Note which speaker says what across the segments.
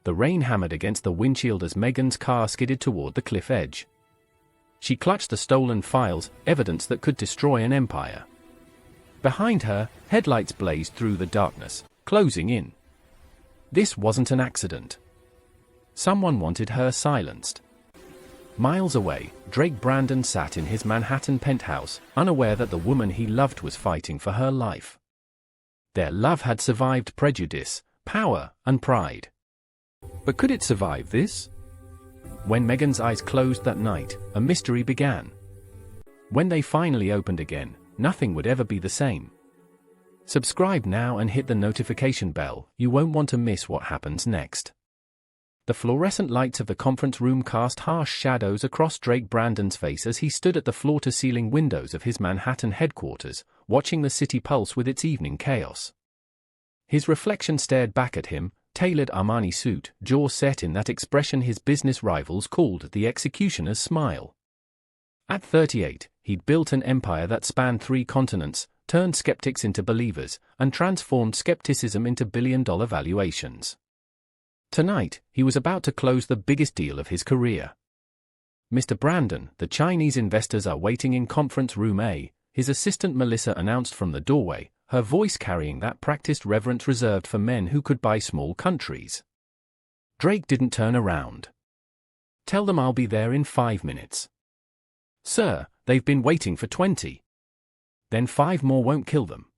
Speaker 1: The rain hammered against the windshield as Megan's car skidded toward the cliff edge. She clutched the stolen files, evidence that could destroy an empire. Behind her, headlights blazed through the darkness, closing in. This wasn't an accident. Someone wanted her silenced. Miles away, Drake Brandon sat in his Manhattan penthouse, unaware that the woman he loved was fighting for her life. Their love had survived prejudice, power, and pride. But could it survive this? When Megan's eyes closed that night, a mystery began. When they finally opened again, nothing would ever be the same. Subscribe now and hit the notification bell. You won't want to miss what happens next. The fluorescent lights of the conference room cast harsh shadows across Drake Brandon's face as he stood at the floor-to-ceiling windows of his Manhattan headquarters, watching the city pulse with its evening chaos. His reflection stared back at him, tailored Armani suit, jaw set in that expression his business rivals called the executioner's smile. At 38, he'd built an empire that spanned 3 continents, turned skeptics into believers, and transformed skepticism into billion-dollar valuations. Tonight, he was about to close the biggest deal of his career. Mr. Brandon, the Chinese investors are waiting in conference room A, his assistant Melissa announced from the doorway, her voice carrying that practiced reverence reserved for men who could buy small countries. Drake didn't turn around. "Tell them I'll be there in 5 minutes." "Sir, they've been waiting for 20. "Then 5 more won't kill them."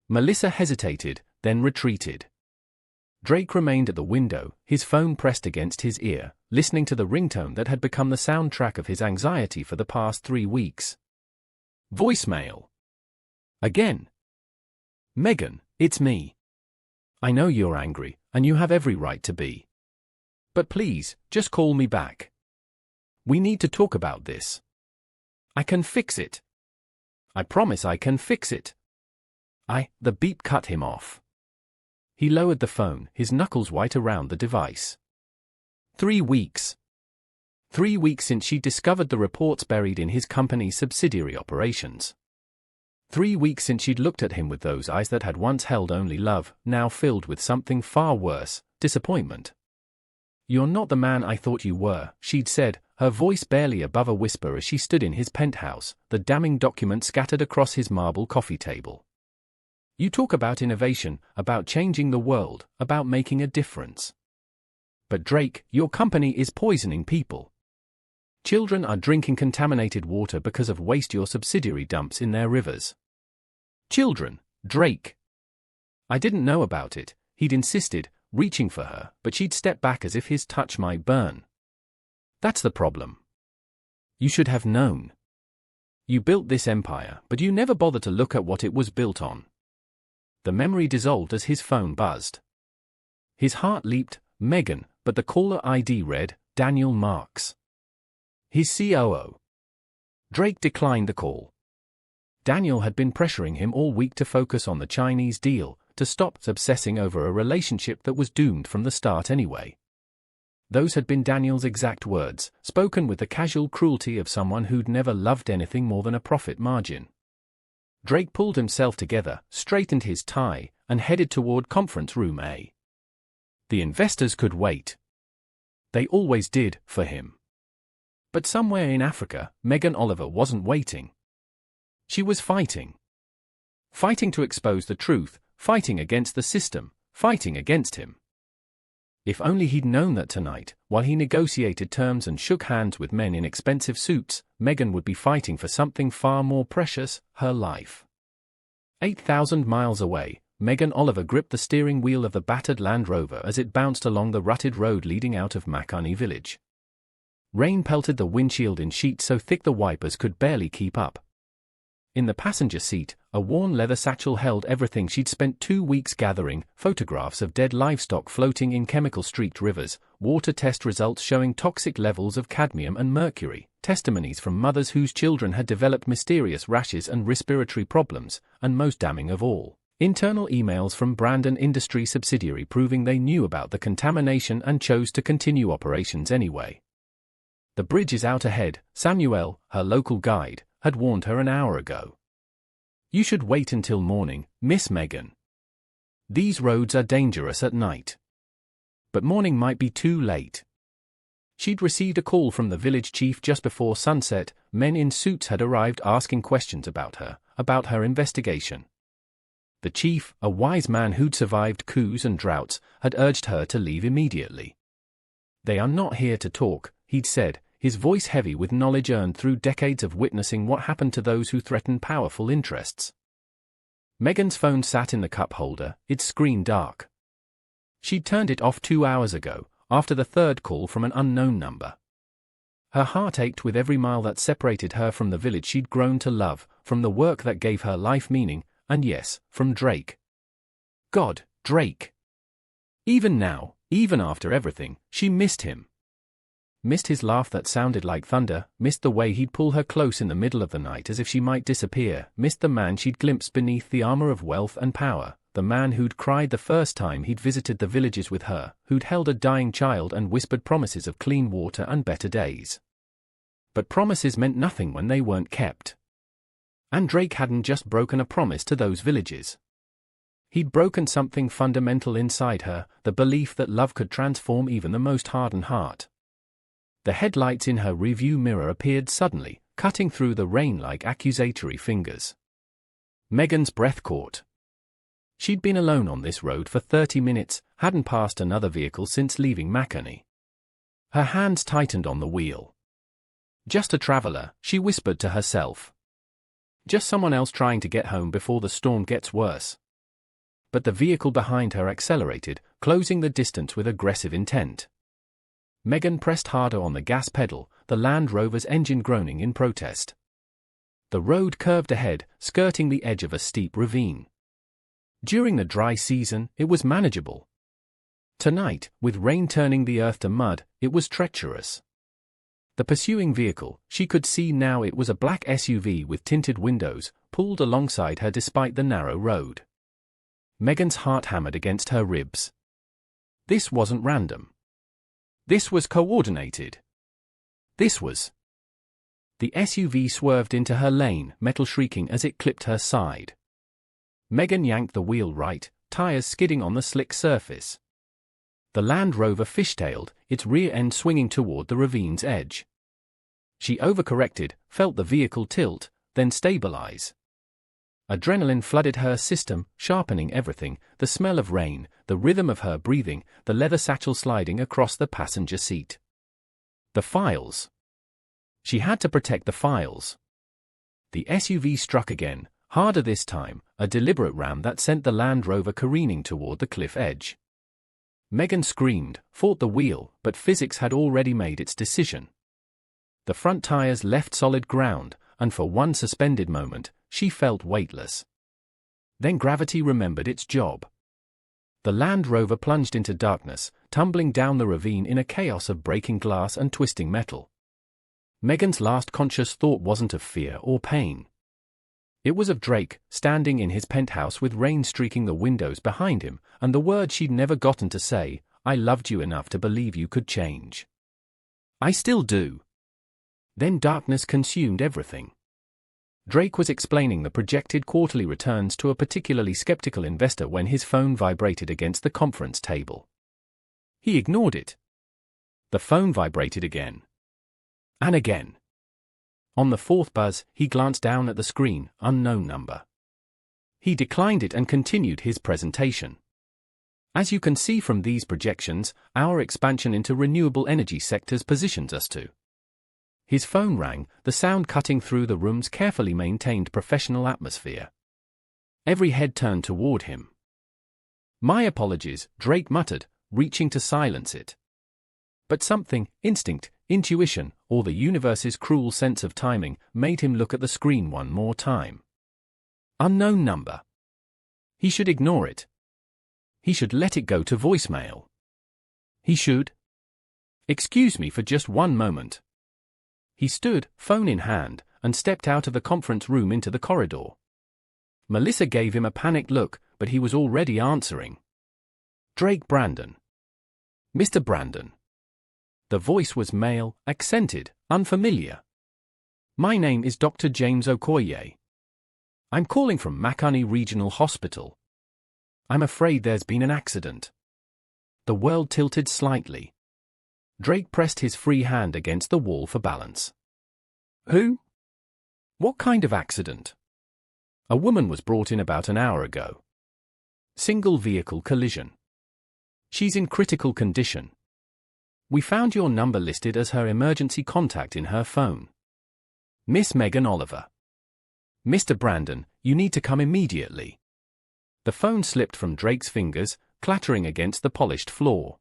Speaker 1: Melissa hesitated, then retreated. Drake remained at the window, his phone pressed against his ear, listening to the ringtone that had become the soundtrack of his anxiety for the past 3 weeks. Voicemail. Again. "Megan, it's me. I know you're angry, and you have every right to be. But please, just call me back. We need to talk about this. I can fix it. I promise I can fix it." The beep cut him off. He lowered the phone, his knuckles white around the device. 3 weeks. 3 weeks since she discovered the reports buried in his company's subsidiary operations. 3 weeks since she'd looked at him with those eyes that had once held only love, now filled with something far worse, disappointment. "You're not the man I thought you were," she'd said, her voice barely above a whisper as she stood in his penthouse, the damning document scattered across his marble coffee table. "You talk about innovation, about changing the world, about making a difference. But Drake, your company is poisoning people. Children are drinking contaminated water because of waste your subsidiary dumps in their rivers. Children, Drake." "I didn't know about it," he'd insisted, reaching for her, but she'd step back as if his touch might burn. "That's the problem. You should have known. You built this empire, but you never bothered to look at what it was built on." The memory dissolved as his phone buzzed. His heart leaped, "Megan," but the caller ID read, "Daniel Marks." His COO. Drake declined the call. Daniel had been pressuring him all week to focus on the Chinese deal, to stop obsessing over a relationship that was doomed from the start anyway. Those had been Daniel's exact words, spoken with the casual cruelty of someone who'd never loved anything more than a profit margin. Drake pulled himself together, straightened his tie, and headed toward conference room A. The investors could wait. They always did, for him. But somewhere in Africa, Megan Oliver wasn't waiting. She was fighting. Fighting to expose the truth, fighting against the system, fighting against him. If only he'd known that tonight, while he negotiated terms and shook hands with men in expensive suits, Megan would be fighting for something far more precious, her life. 8,000 miles away, Megan Oliver gripped the steering wheel of the battered Land Rover as it bounced along the rutted road leading out of Makani village. Rain pelted the windshield in sheets so thick the wipers could barely keep up. In the passenger seat, a worn leather satchel held everything she'd spent 2 weeks gathering: photographs of dead livestock floating in chemical-streaked rivers, water test results showing toxic levels of cadmium and mercury, testimonies from mothers whose children had developed mysterious rashes and respiratory problems, and most damning of all, internal emails from Brandon Industry subsidiary proving they knew about the contamination and chose to continue operations anyway. "The bridge is out ahead," Samuel, her local guide, had warned her an hour ago. "You should wait until morning, Miss Megan. These roads are dangerous at night." But morning might be too late. She'd received a call from the village chief just before sunset. Men in suits had arrived asking questions about her investigation. The chief, a wise man who'd survived coups and droughts, had urged her to leave immediately. "They are not here to talk," he'd said, his voice heavy with knowledge earned through decades of witnessing what happened to those who threaten powerful interests. Megan's phone sat in the cup holder, its screen dark. She'd turned it off 2 hours ago, after the third call from an unknown number. Her heart ached with every mile that separated her from the village she'd grown to love, from the work that gave her life meaning, and yes, from Drake. God, Drake. Even now, even after everything, she missed him. Missed his laugh that sounded like thunder, missed the way he'd pull her close in the middle of the night as if she might disappear, missed the man she'd glimpsed beneath the armor of wealth and power, the man who'd cried the first time he'd visited the villages with her, who'd held a dying child and whispered promises of clean water and better days. But promises meant nothing when they weren't kept. And Drake hadn't just broken a promise to those villages. He'd broken something fundamental inside her, the belief that love could transform even the most hardened heart. The headlights in her rearview mirror appeared suddenly, cutting through the rain like accusatory fingers. Megan's breath caught. She'd been alone on this road for 30 minutes, hadn't passed another vehicle since leaving Makani. Her hands tightened on the wheel. Just a traveler, she whispered to herself. Just someone else trying to get home before the storm gets worse. But the vehicle behind her accelerated, closing the distance with aggressive intent. Megan pressed harder on the gas pedal, the Land Rover's engine groaning in protest. The road curved ahead, skirting the edge of a steep ravine. During the dry season, it was manageable. Tonight, with rain turning the earth to mud, it was treacherous. The pursuing vehicle, she could see now it was a black SUV with tinted windows, pulled alongside her despite the narrow road. Megan's heart hammered against her ribs. This wasn't random. This was coordinated. This was. The SUV swerved into her lane, metal shrieking as it clipped her side. Megan yanked the wheel right, tires skidding on the slick surface. The Land Rover fishtailed, its rear end swinging toward the ravine's edge. She overcorrected, felt the vehicle tilt, then stabilize. Adrenaline flooded her system, sharpening everything, the smell of rain, the rhythm of her breathing, the leather satchel sliding across the passenger seat. The files. She had to protect the files. The SUV struck again, harder this time, a deliberate ram that sent the Land Rover careening toward the cliff edge. Megan screamed, fought the wheel, but physics had already made its decision. The front tires left solid ground, and for one suspended moment, she felt weightless. Then gravity remembered its job. The Land Rover plunged into darkness, tumbling down the ravine in a chaos of breaking glass and twisting metal. Megan's last conscious thought wasn't of fear or pain. It was of Drake, standing in his penthouse with rain streaking the windows behind him, and the word she'd never gotten to say, "I loved you enough to believe you could change. I still do." Then darkness consumed everything. Drake was explaining the projected quarterly returns to a particularly skeptical investor when his phone vibrated against the conference table. He ignored it. The phone vibrated again. And again. On the fourth buzz, he glanced down at the screen, unknown number. He declined it and continued his presentation. As you can see from these projections, our expansion into renewable energy sectors positions us to. His phone rang, the sound cutting through the room's carefully maintained professional atmosphere. Every head turned toward him. "My apologies," Drake muttered, reaching to silence it. But something, instinct, intuition, or the universe's cruel sense of timing, made him look at the screen one more time. Unknown number. He should ignore it. He should let it go to voicemail. He should. "Excuse me for just one moment." He stood, phone in hand, and stepped out of the conference room into the corridor. Melissa gave him a panicked look, but he was already answering. "Drake Brandon. Mr. Brandon." The voice was male, accented, unfamiliar. "My name is Dr. James Okoye. I'm calling from Makani Regional Hospital. I'm afraid there's been an accident." The world tilted slightly. Drake pressed his free hand against the wall for balance. Who? What kind of accident? A woman was brought in about an hour ago. Single vehicle collision. She's in critical condition. We found your number listed as her emergency contact in her phone. Miss Megan Oliver. Mr. Brandon, you need to come immediately. The phone slipped from Drake's fingers, clattering against the polished floor.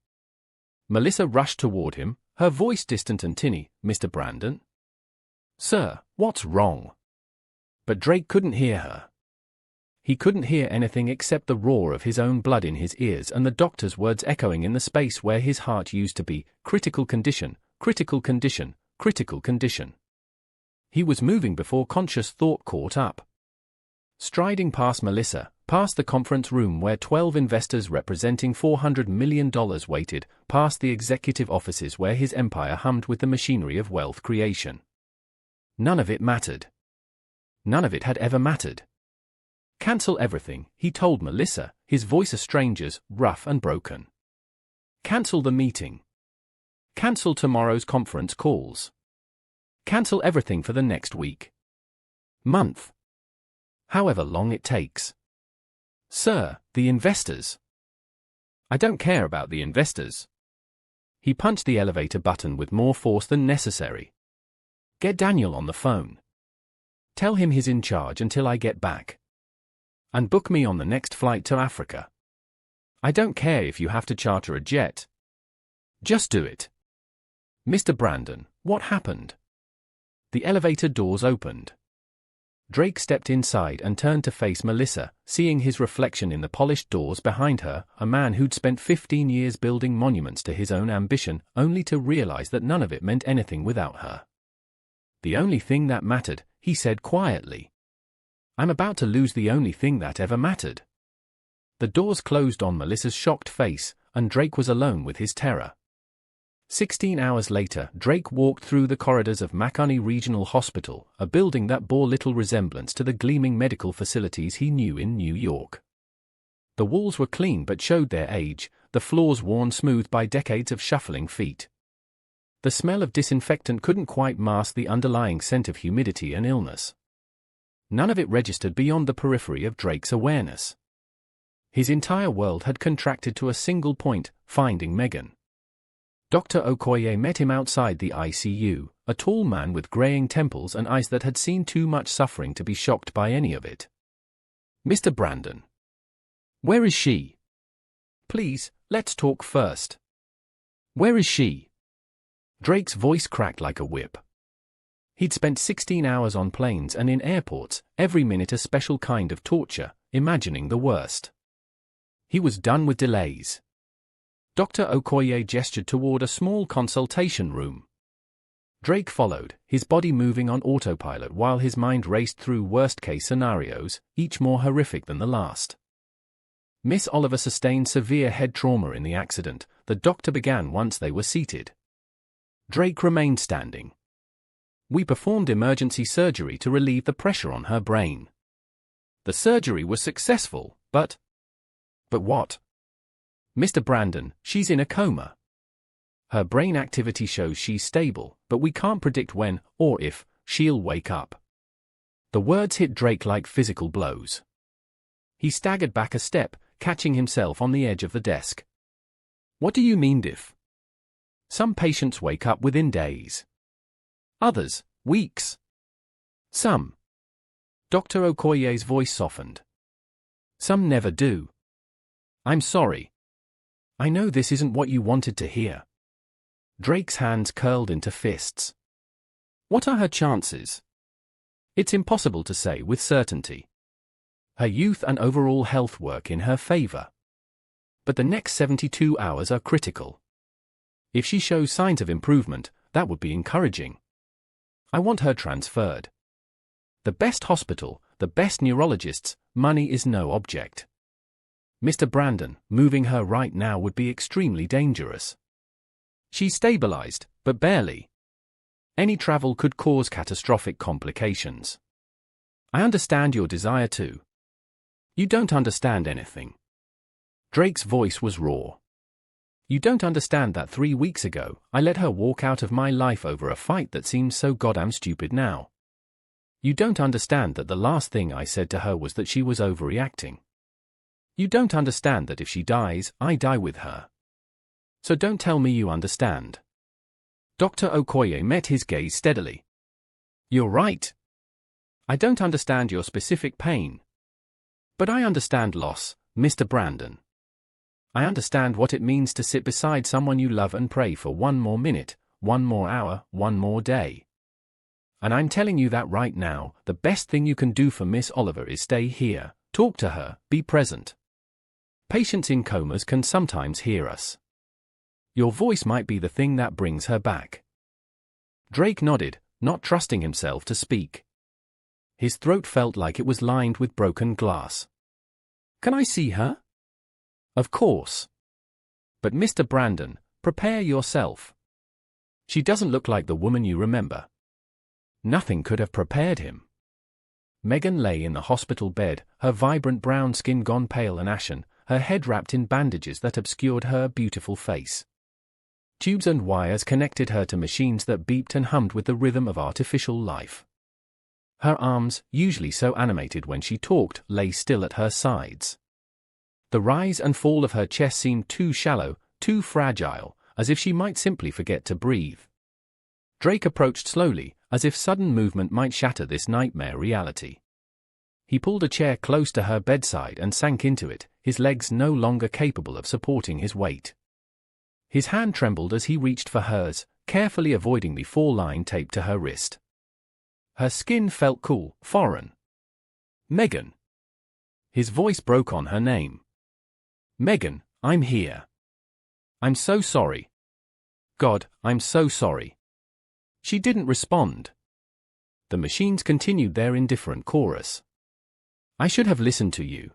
Speaker 1: Melissa rushed toward him, her voice distant and tinny. Mr. Brandon? Sir, what's wrong? But Drake couldn't hear her. He couldn't hear anything except the roar of his own blood in his ears and the doctor's words echoing in the space where his heart used to be. Critical condition, critical condition, critical condition. He was moving before conscious thought caught up. Striding past Melissa, past the conference room where 12 investors representing $400 million waited, past the executive offices where his empire hummed with the machinery of wealth creation. None of it mattered. None of it had ever mattered. Cancel everything, he told Melissa, his voice a stranger's, rough and broken. Cancel the meeting. Cancel tomorrow's conference calls. Cancel everything for the next week. Month. However long it takes. Sir, the investors. I don't care about the investors. He punched the elevator button with more force than necessary. Get Daniel on the phone. Tell him he's in charge until I get back. And book me on the next flight to Africa. I don't care if you have to charter a jet. Just do it. Mr. Brandon, what happened? The elevator doors opened. Drake stepped inside and turned to face Melissa, seeing his reflection in the polished doors behind her, a man who'd spent 15 years building monuments to his own ambition, only to realize that none of it meant anything without her. The only thing that mattered, he said quietly. I'm about to lose the only thing that ever mattered. The doors closed on Melissa's shocked face, and Drake was alone with his terror. 16 hours later, Drake walked through the corridors of Makani Regional Hospital, a building that bore little resemblance to the gleaming medical facilities he knew in New York. The walls were clean but showed their age, the floors worn smooth by decades of shuffling feet. The smell of disinfectant couldn't quite mask the underlying scent of humidity and illness. None of it registered beyond the periphery of Drake's awareness. His entire world had contracted to a single point, finding Megan. Dr. Okoye met him outside the ICU, a tall man with graying temples and eyes that had seen too much suffering to be shocked by any of it. Mr. Brandon. Where is she? Please, let's talk first. Where is she? Drake's voice cracked like a whip. He'd spent 16 hours on planes and in airports, every minute a special kind of torture, imagining the worst. He was done with delays. Dr. Okoye gestured toward a small consultation room. Drake followed, his body moving on autopilot while his mind raced through worst-case scenarios, each more horrific than the last. Miss Oliver sustained severe head trauma in the accident, the doctor began once they were seated. Drake remained standing. We performed emergency surgery to relieve the pressure on her brain. The surgery was successful, but what? Mr. Brandon, she's in a coma. Her brain activity shows she's stable, but we can't predict when, or if, she'll wake up. The words hit Drake like physical blows. He staggered back a step, catching himself on the edge of the desk. What do you mean if? Some patients wake up within days. Others, weeks. Some. Dr. Okoye's voice softened. Some never do. I'm sorry. I know this isn't what you wanted to hear. Drake's hands curled into fists. What are her chances? It's impossible to say with certainty. Her youth and overall health work in her favor. But the next 72 hours are critical. If she shows signs of improvement, that would be encouraging. I want her transferred. The best hospital, the best neurologists, money is no object. Mr. Brandon, moving her right now would be extremely dangerous. She's stabilized, but barely. Any travel could cause catastrophic complications. I understand your desire to. You don't understand anything. Drake's voice was raw. You don't understand that 3 weeks ago, I let her walk out of my life over a fight that seems so goddamn stupid now. You don't understand that the last thing I said to her was that she was overreacting. You don't understand that if she dies, I die with her. So don't tell me you understand. Dr. Okoye met his gaze steadily. You're right. I don't understand your specific pain. But I understand loss, Mr. Brandon. I understand what it means to sit beside someone you love and pray for one more minute, one more hour, one more day. And I'm telling you that right now, the best thing you can do for Miss Oliver is stay here, talk to her, be present. Patients in comas can sometimes hear us. Your voice might be the thing that brings her back. Drake nodded, not trusting himself to speak. His throat felt like it was lined with broken glass. Can I see her? Of course. But Mr. Brandon, prepare yourself. She doesn't look like the woman you remember. Nothing could have prepared him. Megan lay in the hospital bed, her vibrant brown skin gone pale and ashen, her head wrapped in bandages that obscured her beautiful face. Tubes and wires connected her to machines that beeped and hummed with the rhythm of artificial life. Her arms, usually so animated when she talked, lay still at her sides. The rise and fall of her chest seemed too shallow, too fragile, as if she might simply forget to breathe. Drake approached slowly, as if sudden movement might shatter this nightmare reality. He pulled a chair close to her bedside and sank into it, his legs no longer capable of supporting his weight. His hand trembled as he reached for hers, carefully avoiding the four-line tape to her wrist. Her skin felt cool, foreign. Megan. His voice broke on her name. Megan, I'm here. I'm so sorry. God, I'm so sorry. She didn't respond. The machines continued their indifferent chorus. I should have listened to you.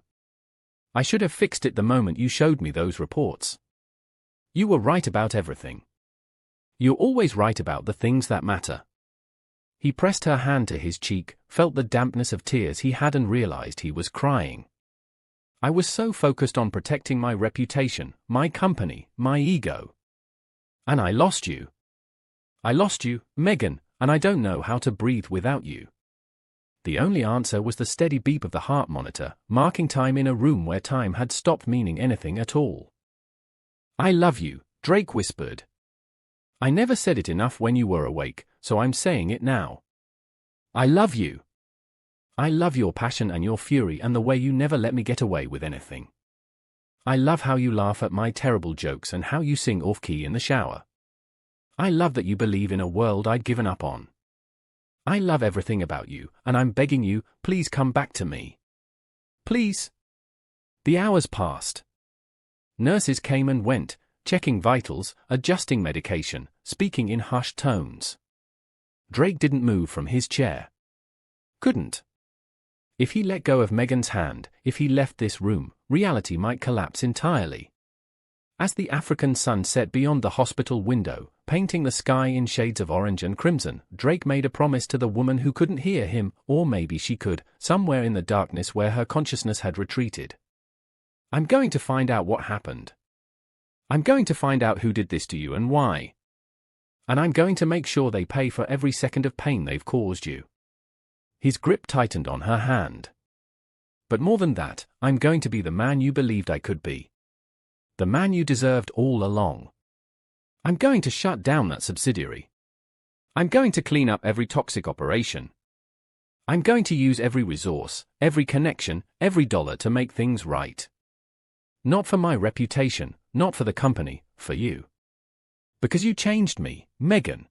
Speaker 1: I should have fixed it the moment you showed me those reports. You were right about everything. You're always right about the things that matter. He pressed her hand to his cheek, felt the dampness of tears he had and realized he was crying. I was so focused on protecting my reputation, my company, my ego. And I lost you. I lost you, Megan, and I don't know how to breathe without you. The only answer was the steady beep of the heart monitor, marking time in a room where time had stopped meaning anything at all. I love you, Drake whispered. I never said it enough when you were awake, so I'm saying it now. I love you. I love your passion and your fury and the way you never let me get away with anything. I love how you laugh at my terrible jokes and how you sing off-key in the shower. I love that you believe in a world I'd given up on. I love everything about you, and I'm begging you, please come back to me. Please. The hours passed. Nurses came and went, checking vitals, adjusting medication, speaking in hushed tones. Drake didn't move from his chair. Couldn't. If he let go of Megan's hand, if he left this room, reality might collapse entirely. As the African sun set beyond the hospital window, painting the sky in shades of orange and crimson, Drake made a promise to the woman who couldn't hear him, or maybe she could, somewhere in the darkness where her consciousness had retreated. I'm going to find out what happened. I'm going to find out who did this to you and why. And I'm going to make sure they pay for every second of pain they've caused you. His grip tightened on her hand. But more than that, I'm going to be the man you believed I could be. The man you deserved all along. I'm going to shut down that subsidiary. I'm going to clean up every toxic operation. I'm going to use every resource, every connection, every dollar to make things right. Not for my reputation, not for the company, for you. Because you changed me, Megan.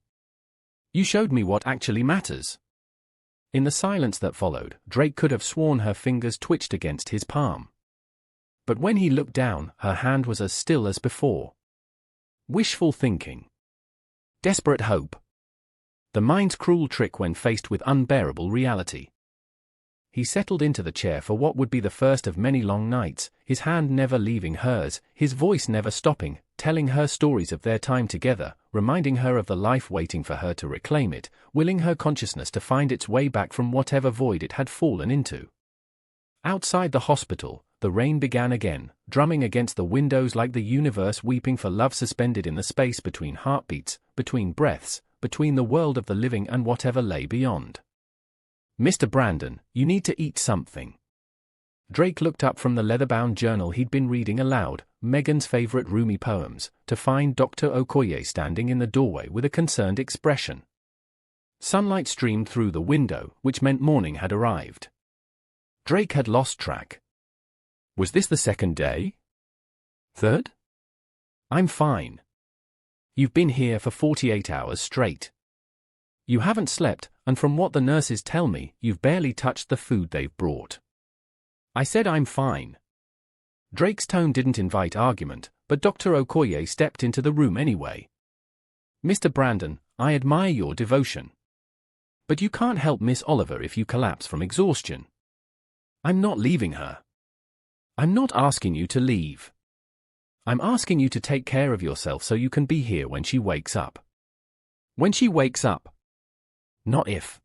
Speaker 1: You showed me what actually matters. In the silence that followed, Drake could have sworn her fingers twitched against his palm. But when he looked down, her hand was as still as before. Wishful thinking. Desperate hope. The mind's cruel trick when faced with unbearable reality. He settled into the chair for what would be the first of many long nights, his hand never leaving hers, his voice never stopping, telling her stories of their time together, reminding her of the life waiting for her to reclaim it, willing her consciousness to find its way back from whatever void it had fallen into. Outside the hospital, the rain began again, drumming against the windows like the universe weeping for love, suspended in the space between heartbeats, between breaths, between the world of the living and whatever lay beyond. "Mr. Brandon, you need to eat something." Drake looked up from the leather-bound journal he'd been reading aloud, Megan's favorite Rumi poems, to find Dr. Okoye standing in the doorway with a concerned expression. Sunlight streamed through the window, which meant morning had arrived. Drake had lost track. Was this the second day? Third? "I'm fine. You've been here for 48 hours straight. You haven't slept, and from what the nurses tell me, you've barely touched the food they've brought." I said I'm fine. Drake's tone didn't invite argument, but Dr. Okoye stepped into the room anyway. "Mr. Brandon, I admire your devotion. But you can't help Miss Oliver if you collapse from exhaustion. I'm not leaving her. I'm not asking you to leave. I'm asking you to take care of yourself so you can be here when she wakes up." "When she wakes up. Not if."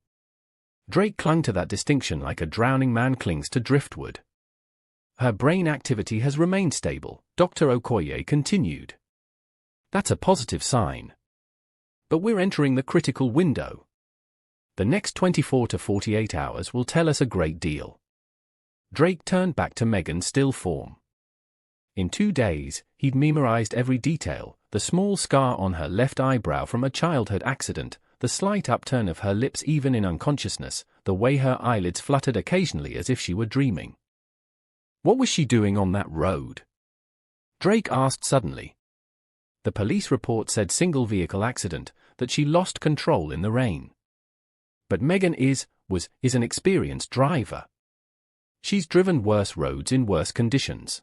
Speaker 1: Drake clung to that distinction like a drowning man clings to driftwood. "Her brain activity has remained stable," Dr. Okoye continued. "That's a positive sign. But we're entering the critical window. The next 24 to 48 hours will tell us a great deal." Drake turned back to Megan's still form. In 2 days, he'd memorized every detail: the small scar on her left eyebrow from a childhood accident, the slight upturn of her lips even in unconsciousness, the way her eyelids fluttered occasionally as if she were dreaming. "What was she doing on that road?" Drake asked suddenly. The police report said single-vehicle accident, that she lost control in the rain. But Megan is an experienced driver. She's driven worse roads in worse conditions.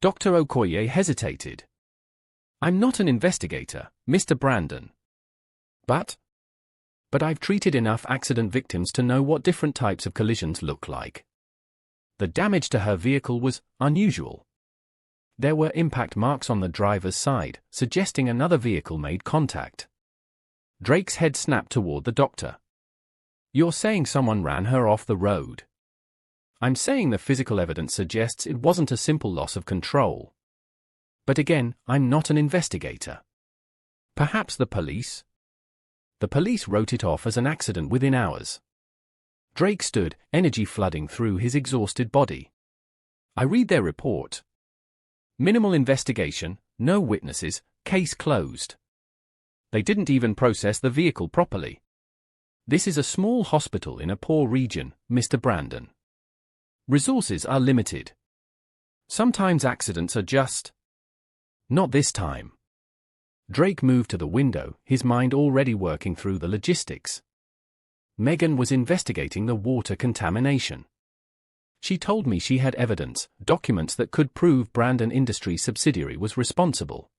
Speaker 1: Dr. Okoye hesitated. "I'm not an investigator, Mr. Brandon. But I've treated enough accident victims to know what different types of collisions look like. The damage to her vehicle was unusual. There were impact marks on the driver's side, suggesting another vehicle made contact." Drake's head snapped toward the doctor. "You're saying someone ran her off the road?" "I'm saying the physical evidence suggests it wasn't a simple loss of control. But again, I'm not an investigator. Perhaps the police?" "The police wrote it off as an accident within hours." Drake stood, energy flooding through his exhausted body. "I read their report. Minimal investigation, no witnesses, case closed. They didn't even process the vehicle properly. This is a small hospital in a poor region, Mr. Brandon. Resources are limited. Sometimes accidents are just... Not this time." Drake moved to the window, his mind already working through the logistics. Megan was investigating the water contamination. She told me she had evidence, documents that could prove Brandon Industries subsidiary was responsible.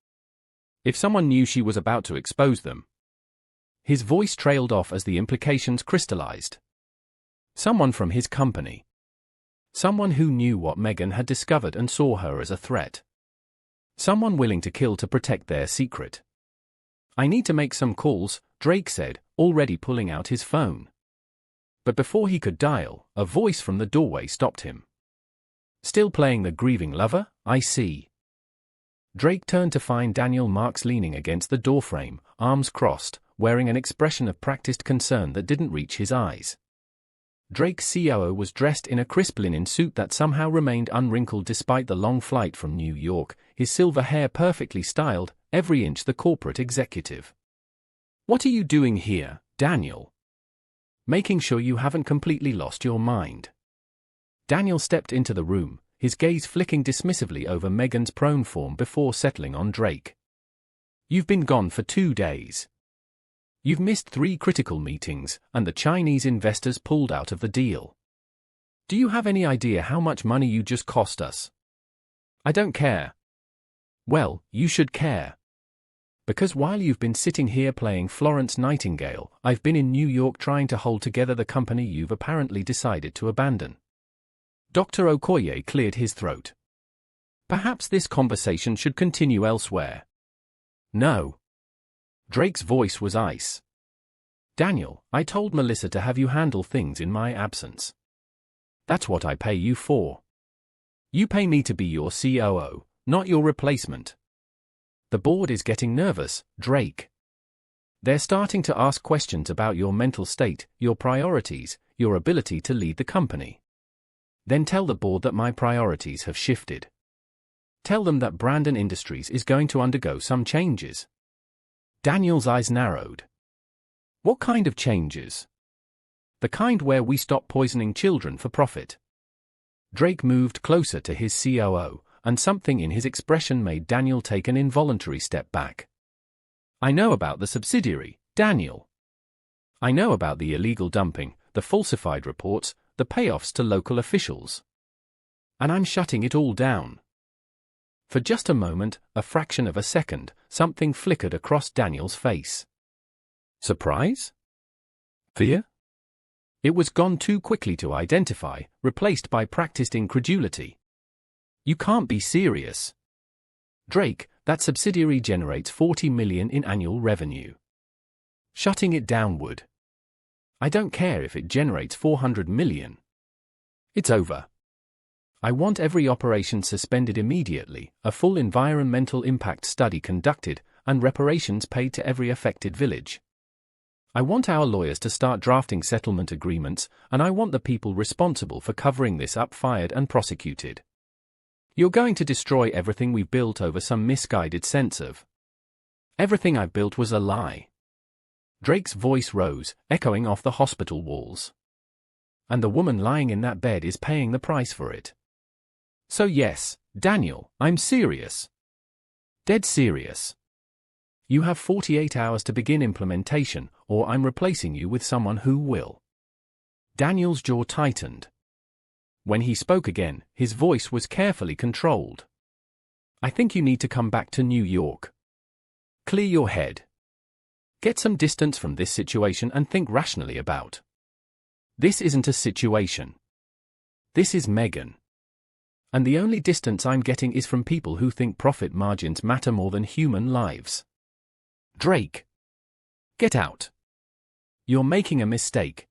Speaker 1: If someone knew she was about to expose them. His voice trailed off as the implications crystallized. Someone from his company. Someone who knew what Megan had discovered and saw her as a threat. Someone willing to kill to protect their secret. "I need to make some calls," Drake said, already pulling out his phone. But before he could dial, a voice from the doorway stopped him. "Still playing the grieving lover, I see." Drake turned to find Daniel Marks leaning against the doorframe, arms crossed, wearing an expression of practiced concern that didn't reach his eyes. Drake's COO was dressed in a crisp linen suit that somehow remained unwrinkled despite the long flight from New York, his silver hair perfectly styled, every inch the corporate executive. "What are you doing here, Daniel?" "Making sure you haven't completely lost your mind." Daniel stepped into the room, his gaze flicking dismissively over Megan's prone form before settling on Drake. "You've been gone for 2 days. You've missed 3 critical meetings, and the Chinese investors pulled out of the deal. Do you have any idea how much money you just cost us?" "I don't care." "Well, you should care. Because while you've been sitting here playing Florence Nightingale, I've been in New York trying to hold together the company you've apparently decided to abandon." Dr. Okoye cleared his throat. "Perhaps this conversation should continue elsewhere." "No." Drake's voice was ice. "Daniel, I told Melissa to have you handle things in my absence. That's what I pay you for. You pay me to be your COO, not your replacement. The board is getting nervous, Drake. They're starting to ask questions about your mental state, your priorities, your ability to lead the company. Then tell the board that my priorities have shifted. Tell them that Brandon Industries is going to undergo some changes. Daniel's eyes narrowed. What kind of changes? The kind where we stop poisoning children for profit. Drake moved closer to his COO, and something in his expression made Daniel take an involuntary step back. I know about the subsidiary, Daniel. I know about the illegal dumping, the falsified reports, the payoffs to local officials. And I'm shutting it all down. For just a moment, a fraction of a second, something flickered across Daniel's face. Surprise? Fear? It was gone too quickly to identify, replaced by practiced incredulity. You can't be serious. Drake, that subsidiary generates $40 million in annual revenue. Shutting it down would. I don't care if it generates $400 million. It's over. I want every operation suspended immediately, a full environmental impact study conducted, and reparations paid to every affected village. I want our lawyers to start drafting settlement agreements, and I want the people responsible for covering this up fired and prosecuted. You're going to destroy everything we've built over some misguided sense of. Everything I've built was a lie. Drake's voice rose, echoing off the hospital walls. And the woman lying in that bed is paying the price for it. So yes, Daniel, I'm serious. Dead serious. You have 48 hours to begin implementation, or I'm replacing you with someone who will. Daniel's jaw tightened. When he spoke again, his voice was carefully controlled. I think you need to come back to New York. Clear your head. Get some distance from this situation and think rationally about. This isn't a situation. This is Megan. And the only distance I'm getting is from people who think profit margins matter more than human lives. Drake. Get out. You're making a mistake.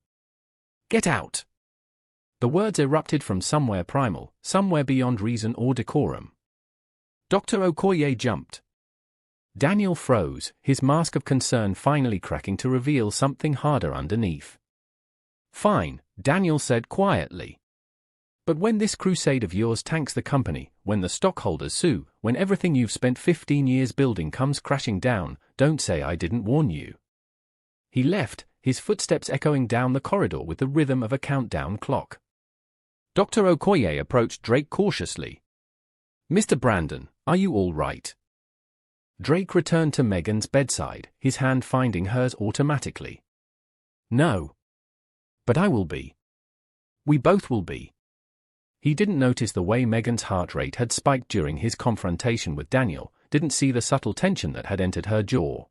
Speaker 1: Get out. The words erupted from somewhere primal, somewhere beyond reason or decorum. Dr. Okoye jumped. Daniel froze, his mask of concern finally cracking to reveal something harder underneath. Fine, Daniel said quietly. But when this crusade of yours tanks the company, when the stockholders sue, when everything you've spent 15 years building comes crashing down, don't say I didn't warn you. He left, his footsteps echoing down the corridor with the rhythm of a countdown clock. Dr. Okoye approached Drake cautiously. Mr. Brandon, are you all right? Drake returned to Megan's bedside, his hand finding hers automatically. No. But I will be. We both will be. He didn't notice the way Megan's heart rate had spiked during his confrontation with Daniel, didn't see the subtle tension that had entered her jaw.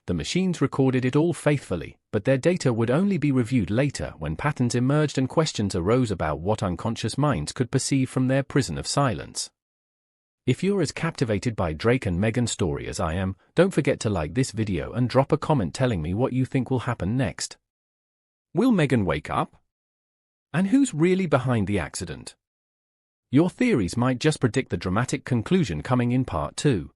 Speaker 1: The machines recorded it all faithfully, but their data would only be reviewed later when patterns emerged and questions arose about what unconscious minds could perceive from their prison of silence. If you're as captivated by Drake and Megan's story as I am, don't forget to like this video and drop a comment telling me what you think will happen next. Will Megan wake up? And who's really behind the accident? Your theories might just predict the dramatic conclusion coming in part 2.